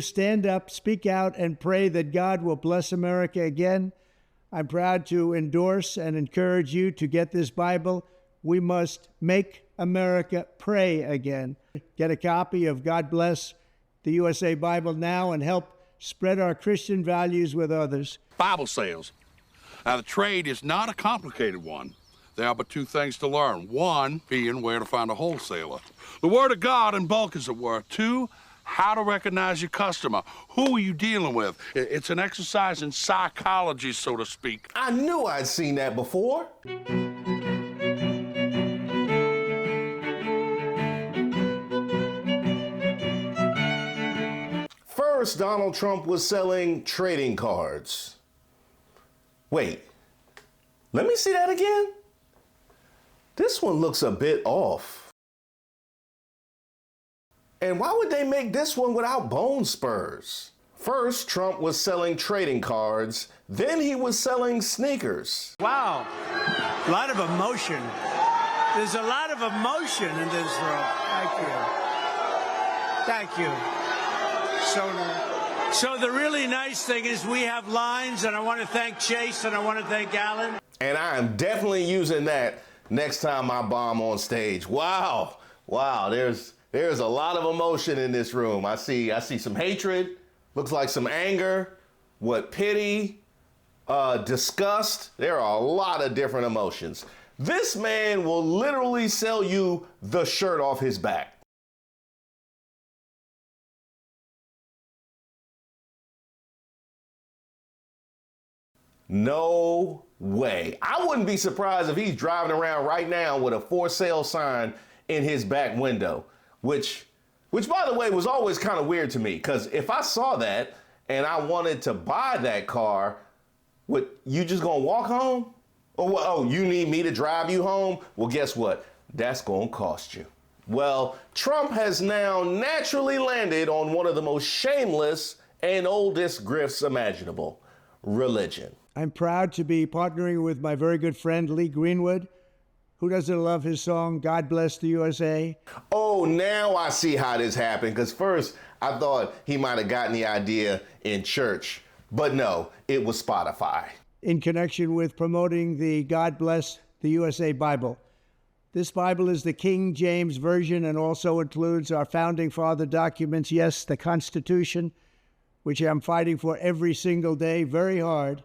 Stand up, speak out, and pray that God will bless America again. I'm proud to endorse and encourage you to get this Bible. We must make America pray again. Get a copy of God Bless the USA Bible now and help spread our Christian values with others. Bible sales. Now, the trade is not a complicated one. There are but two things to learn. One being where to find a wholesaler. The Word of God in bulk, as it were. Two, how to recognize your customer. Who are you dealing with? It's an exercise in psychology, so to speak. I knew I'd seen that before. First, Donald Trump was selling trading cards. Wait, let me see that again. This one looks a bit off. And why would they make this one without bone spurs? First, Trump was selling trading cards, then he was selling sneakers. Wow, a lot of emotion. There's a lot of emotion in this room. Thank you. Thank you. So the really nice thing is we have lines, and I want to thank Chase and I want to thank Alan. And I am definitely using that next time I bomb on stage. Wow, there's a lot of emotion in this room. I see some hatred, looks like some anger, pity, disgust. There are a lot of different emotions. This man will literally sell you the shirt off his back. No way. I wouldn't be surprised if he's driving around right now with a for sale sign in his back window, which by the way was always kind of weird to me, because if I saw that and I wanted to buy that car, you just gonna walk home? Oh, you need me to drive you home? Well, guess what? That's gonna cost you. Well, Trump has now naturally landed on one of the most shameless and oldest grifts imaginable: religion. I'm proud to be partnering with my very good friend, Lee Greenwood. Who doesn't love his song, God Bless the USA? Oh, now I see how this happened, because first I thought he might have gotten the idea in church, but no, it was Spotify. In connection with promoting the God Bless the USA Bible. This Bible is the King James Version and also includes our Founding Father documents, yes, the Constitution, which I'm fighting for every single day, very hard,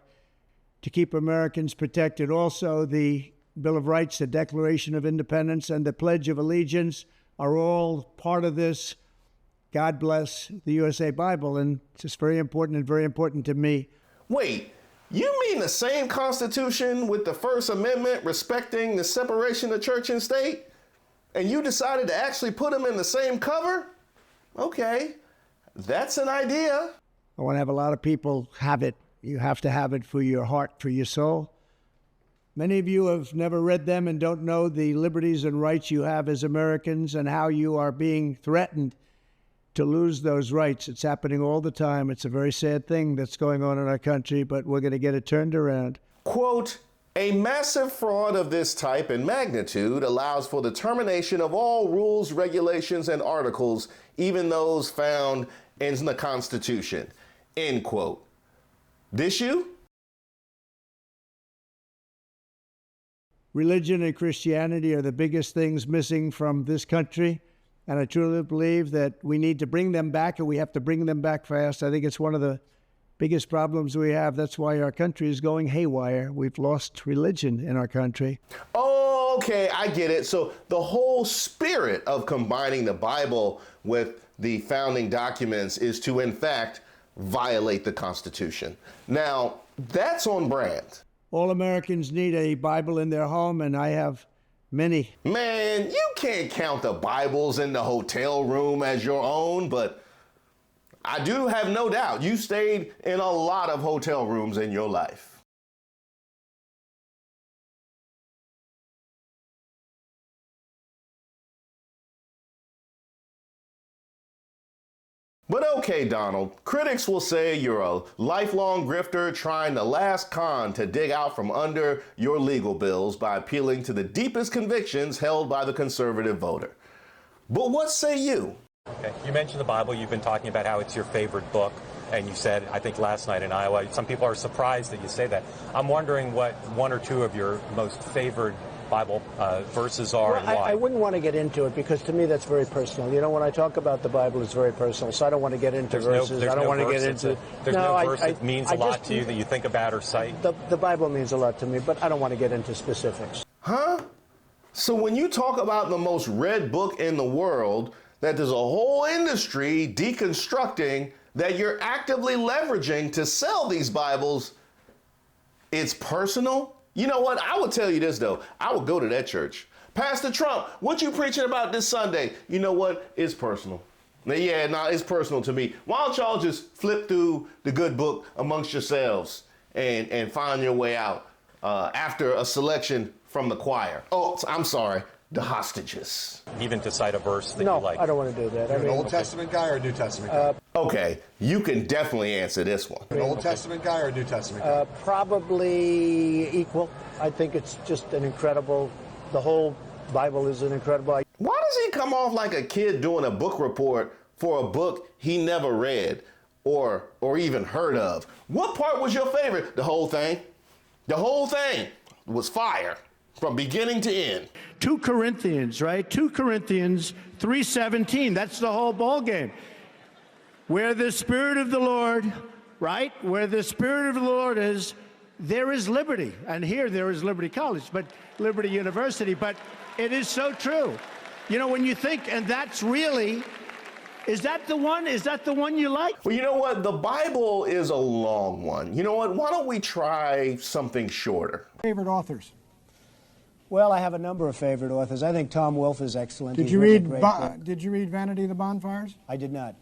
to keep Americans protected. Also, the Bill of Rights, the Declaration of Independence, and the Pledge of Allegiance are all part of this God Bless the USA Bible, and it's just very important and very important to me. Wait, you mean the same Constitution with the First Amendment respecting the separation of church and state? And you decided to actually put them in the same cover? Okay, that's an idea. I want to have a lot of people have it. You have to have it for your heart, for your soul. Many of you have never read them and don't know the liberties and rights you have as Americans and how you are being threatened to lose those rights. It's happening all the time. It's a very sad thing that's going on in our country, but we're going to get it turned around. Quote, a massive fraud of this type and magnitude allows for the termination of all rules, regulations, and articles, even those found in the Constitution. End quote. This you? Religion and Christianity are the biggest things missing from this country, and I truly believe that we need to bring them back, and we have to bring them back fast. I think it's one of the biggest problems we have. That's why our country is going haywire. We've lost religion in our country. Oh, okay, I get it. So the whole spirit of combining the Bible with the founding documents is to, in fact, violate the Constitution. Now, that's on brand. All Americans need a Bible in their home, and I have many. Man, you can't count the Bibles in the hotel room as your own, but I do have no doubt you stayed in a lot of hotel rooms in your life. But okay, Donald, critics will say you're a lifelong grifter trying the last con to dig out from under your legal bills by appealing to the deepest convictions held by the conservative voter. But what say you? Okay. You mentioned the Bible. You've been talking about how it's your favorite book. And you said, I think last night in Iowa, some people are surprised that you say that. I'm wondering what one or two of your most favored Bible verses are and why. I wouldn't want to get into it because to me that's very personal. You know, when I talk about the Bible, it's very personal. So I don't want to get into verses. I don't want to get into. There's no verse that means a lot to you that you think about or cite. The Bible means a lot to me, but I don't want to get into specifics. Huh? So when you talk about the most read book in the world, that there's a whole industry deconstructing that you're actively leveraging to sell these Bibles, it's personal? You know what? I would tell you this, though. I would go to that church. Pastor Trump, what you preaching about this Sunday? You know what? It's personal. Yeah, it's personal to me. Why don't y'all just flip through the good book amongst yourselves and find your way out after a selection from the choir? Oh, I'm sorry. The hostages. Even to cite a verse that you like. No, I don't want to do that. You're an Old Testament guy or a New Testament guy? Okay, you can definitely answer this one. An Old Testament guy or a New Testament guy? Probably equal. I think it's just the whole Bible is an incredible. Why does he come off like a kid doing a book report for a book he never read or even heard of? What part was your favorite? The whole thing? The whole thing was fire. From beginning to end. 2 Corinthians, right? 2 Corinthians 3:17. That's the whole ball game. Where the Spirit of the Lord, right? Where the Spirit of the Lord is, there is liberty. And here there is Liberty College, but Liberty University. But it is so true. You know, when you think, and that's really, is that the one? Is that the one you like? Well, you know what? The Bible is a long one. You know what? Why don't we try something shorter? Favorite authors? Well, I have a number of favorite authors. I think Tom Wolfe is excellent. Did you read Vanity of the Bonfires? I did not.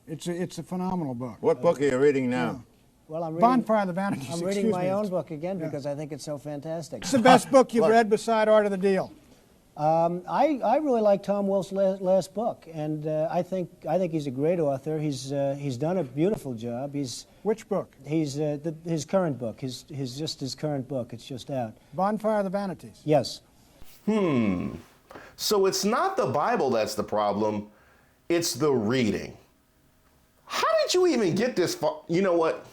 It's a phenomenal book. What book are you reading now? Well, I'm reading Bonfire of the Vanities. I'm reading my own book again because I think it's so fantastic. It's the best book you've read beside Art of the Deal. I really like Tom Wolfe's last book, and I think he's a great author. He's done a beautiful job. Which book? His current book. His current book. It's just out. Bonfire of the Vanities. Yes. So it's not the Bible that's the problem. It's the reading. How did you even get this far? You know what?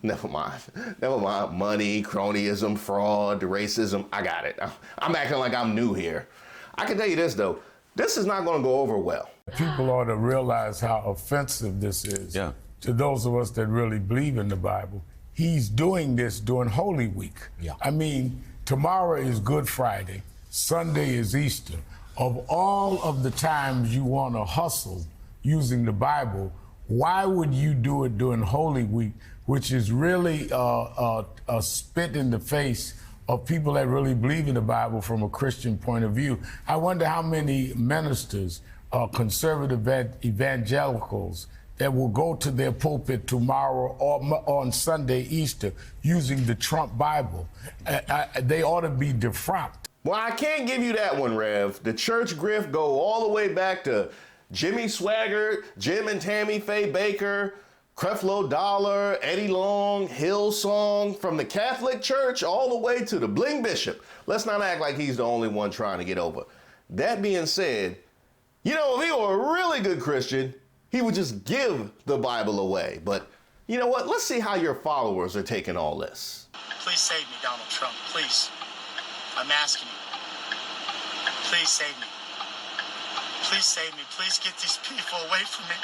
Never mind. Money, cronyism, fraud, racism. I got it. I'm acting like I'm new here. I can tell you this, though. This is not going to go over well. People ought to realize how offensive this is to those of us that really believe in the Bible. He's doing this during Holy Week. I mean, tomorrow is Good Friday. Sunday is Easter. Of all of the times you want to hustle using the Bible, why would you do it during Holy Week, which is really a spit in the face of people that really believe in the Bible from a Christian point of view? I wonder how many ministers, conservative evangelicals, that will go to their pulpit tomorrow or on Sunday, Easter, using the Trump Bible. They ought to be defrocked. Well, I can't give you that one, Rev. The church grift go all the way back to Jimmy Swaggart, Jim and Tammy Faye Baker, Creflo Dollar, Eddie Long, Hillsong, from the Catholic Church all the way to the Bling Bishop. Let's not act like he's the only one trying to get over. That being said, you know, if he were a really good Christian, he would just give the Bible away. But you know what? Let's see how your followers are taking all this. Please save me, Donald Trump. Please. I'm asking you. Please save me. Please save me. Please get these people away from me.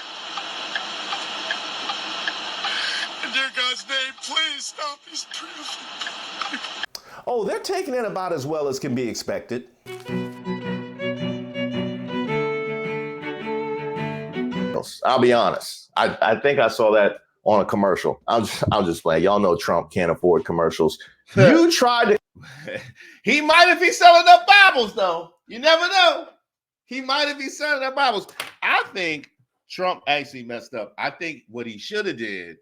In dear God's name, please stop these people. Oh, they're taking it about as well as can be expected. I'll be honest. I think I saw that on a commercial. I'll just play. Y'all know Trump can't afford commercials. You tried to. He might if he's selling up Bibles, though. You never know. He might if he's selling up Bibles. I think Trump actually messed up. I think what he should have did,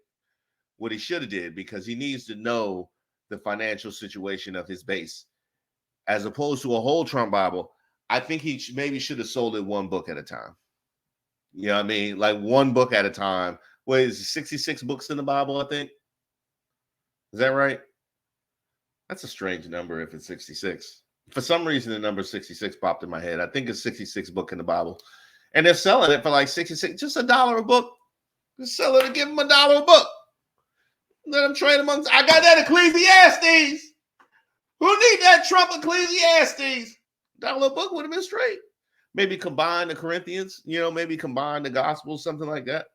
because he needs to know the financial situation of his base, as opposed to a whole Trump Bible. I think he maybe should have sold it one book at a time. You know what I mean? Like one book at a time. What is it, 66 books in the Bible, I think? Is that right? That's a strange number if it's 66. For some reason, the number 66 popped in my head. I think it's 66 book in the Bible. And they're selling it for like 66, just $1 a book. Just sell it and give them $1 a book. Let them trade amongst. I got that Ecclesiastes. Who need that Trump Ecclesiastes? $1 a book would have been straight. Maybe combine the Corinthians, maybe combine the Gospels, something like that,